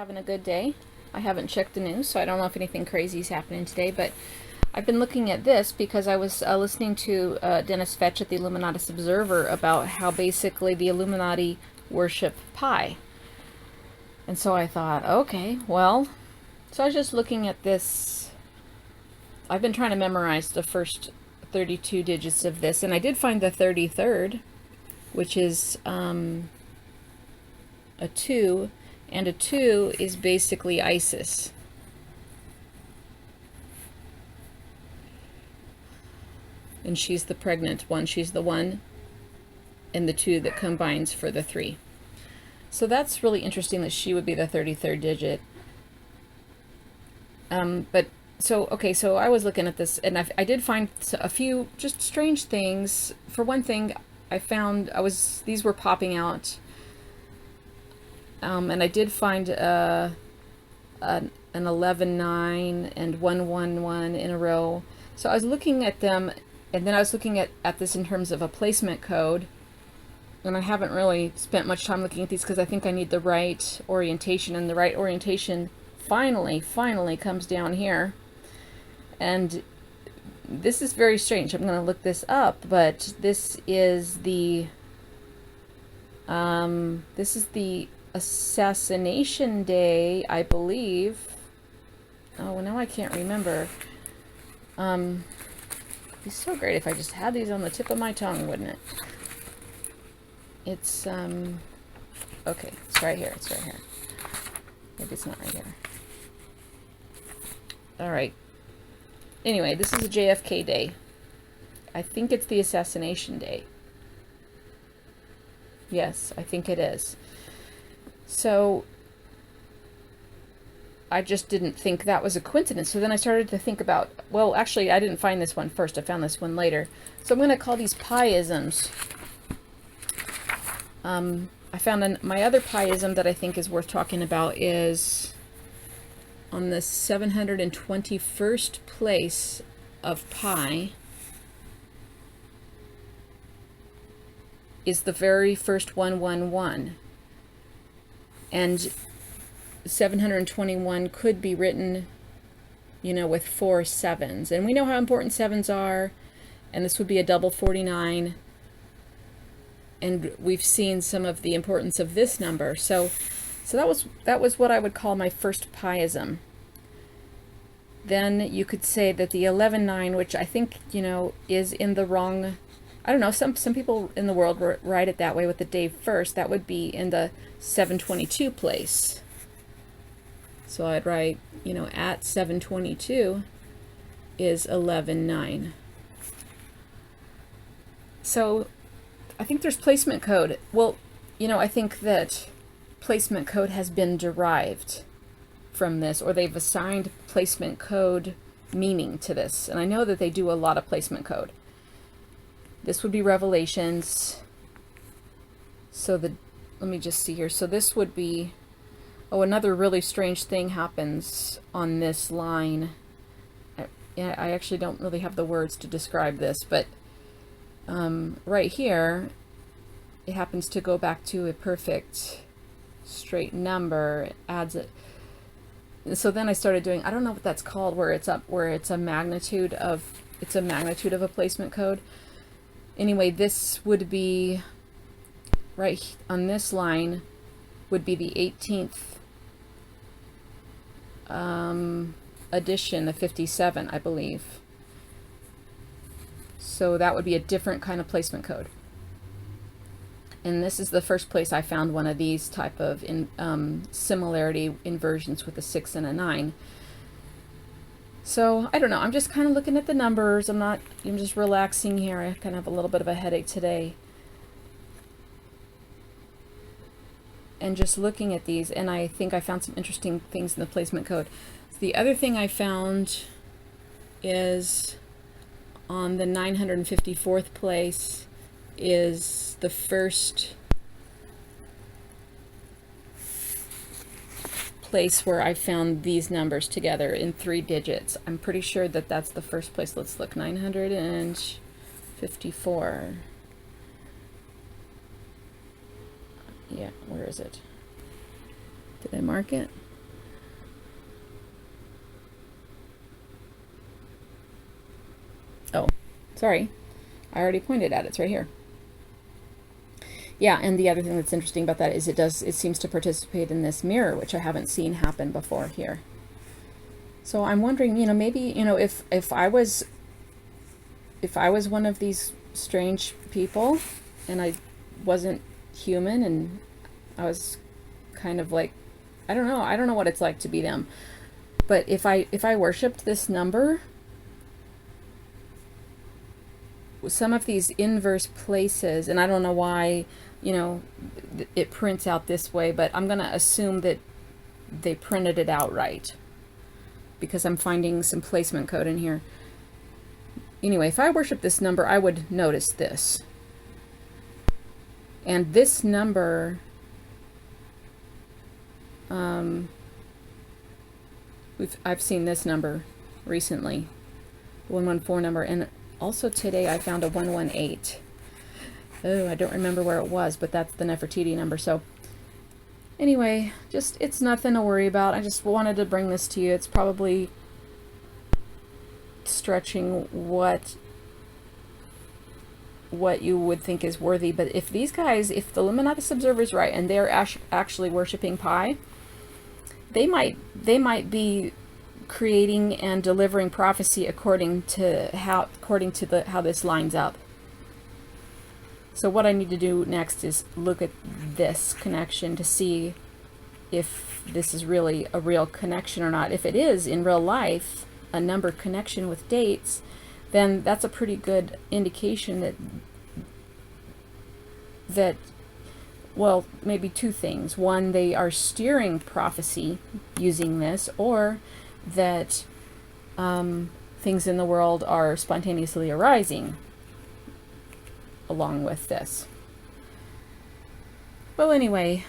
having a good day. I haven't checked the news, so I don't know if anything crazy is happening today, but I've been looking at this because I was listening to Dennis Fetch at the Illuminatus Observer about how basically the Illuminati worship pi. And so I thought, okay, well, so I was just looking at this. I've been trying to memorize the first 32 digits of this, and I did find the 33rd, which is a 2, and a 2 is basically Isis. And she's the pregnant one. She's the one and the 2 that combines for the 3. So that's really interesting that she would be the 33rd digit. So I was looking at this, and I did find a few just strange things. For one thing, I found these were popping out, and I did find an 11-9 and 1-1-1 in a row. So I was looking at them, and then I was looking at this in terms of a placement code, and I haven't really spent much time looking at these because I think I need the right orientation, and the right orientation finally comes down here. And this is very strange. I'm going to look this up, but this is the assassination day, I believe. Oh, now I can't remember. It'd be so great if I just had these on the tip of my tongue, wouldn't it? It's okay, it's right here. Maybe it's not right here. All right. Anyway, this is a JFK day. I think it's the assassination day. Yes, I think it is. So I just didn't think that was a coincidence. So then I started to think about, well, actually, I didn't find this one first. I found this one later. So I'm going to call these pi-isms. I found my other pi-ism that I think is worth talking about is on the 721st place of pi is the very first 111. And 721 could be written, with 4 sevens. And we know how important sevens are, and this would be a double 49. And we've seen some of the importance of this number. So that was what I would call my first pi-ism. Then you could say that the 11-9, which I think, is in the wrong, I don't know, some people in the world write it that way with the day first. That would be in the 722 place. So I'd write, at 722 is 11-9. So I think there's placement code. Well, I think that placement code has been derived from this, or they've assigned placement code meaning to this. And I know that they do a lot of placement code. This would be Revelations. So let me just see here. So this would be, another really strange thing happens on this line. I actually don't really have the words to describe this, but right here, it happens to go back to a perfect straight number. It adds it. So then I started doing, I don't know what that's called, where it's a magnitude of a placement code. Anyway, this would be right on this line would be the 18th edition of 57, I believe. So that would be a different kind of placement code. And this is the first place I found one of these type of similarity inversions with a 6 and a 9. So I don't know. I'm just kind of looking at the numbers. I'm just relaxing here. I kind of have a little bit of a headache today. And just looking at these, and I think I found some interesting things in the placement code. The other thing I found is on the 954th place is the first place where I found these numbers together in 3 digits. I'm pretty sure that that's the first place. Let's look. 954. Yeah, where is it? Did I mark it? Sorry, I already pointed at it. It's right here. Yeah, and the other thing that's interesting about that is it seems to participate in this mirror, which I haven't seen happen before here. So I'm wondering, maybe, if I was one of these strange people and I wasn't human and I was kind of like, I don't know what it's like to be them. But if I worshipped this number, some of these inverse places, and I don't know why, it prints out this way, but I'm going to assume that they printed it out right because I'm finding some placement code in here. Anyway, if I worship this number, I would notice this. And this number, I've seen this number recently, 114 number, and also today I found a 118. Oh, I don't remember where it was, but that's the Nefertiti number. So anyway, it's nothing to worry about. I just wanted to bring this to you. It's probably stretching what you would think is worthy, but if these guys, if the Illuminatus observer is right and they're actually worshiping Pi, they might be creating and delivering prophecy according to how this lines up. So what I need to do next is look at this connection to see if this is really a real connection or not. If it is in real life a number connection with dates, then that's a pretty good indication that well, maybe two things. One, they are steering prophecy using this, or that things in the world are spontaneously arising along with this. Well, anyway,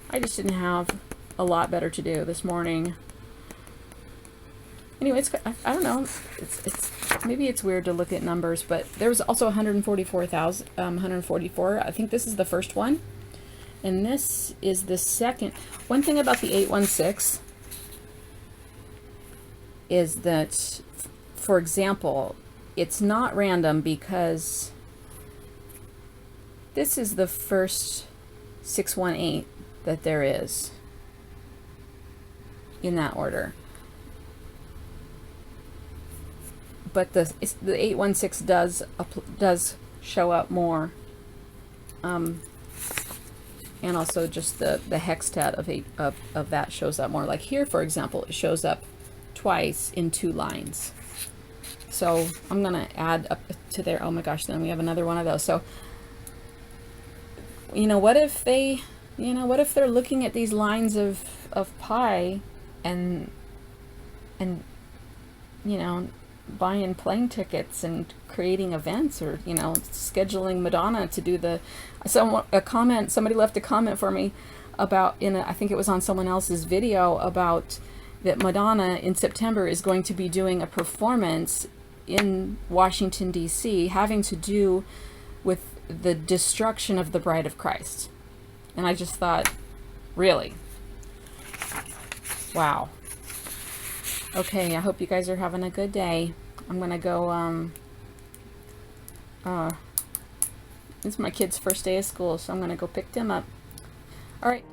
I just didn't have a lot better to do this morning. Anyway, I don't know. It's maybe it's weird to look at numbers, but there was also 144. I think this is the first one, and this is the second. One thing about the 816 is that, for example, it's not random because this is the first 618 that there is in that order. But the 816 does show up more, and also just the hextet of that shows up more. Like here, for example, it shows up twice in 2 lines. So I'm gonna add up to there. Oh my gosh! Then we have another one of those. So what if they, what if they're looking at these lines of pi, and buying plane tickets and creating events, or scheduling Madonna to do somebody left a comment for me about I think it was on someone else's video about that Madonna in September is going to be doing a performance in Washington D.C. having to do with the destruction of the Bride of Christ. And I just thought, really? Wow. Okay, I hope you guys are having a good day. I'm gonna go, it's my kid's first day of school, so I'm gonna go pick them up. All right.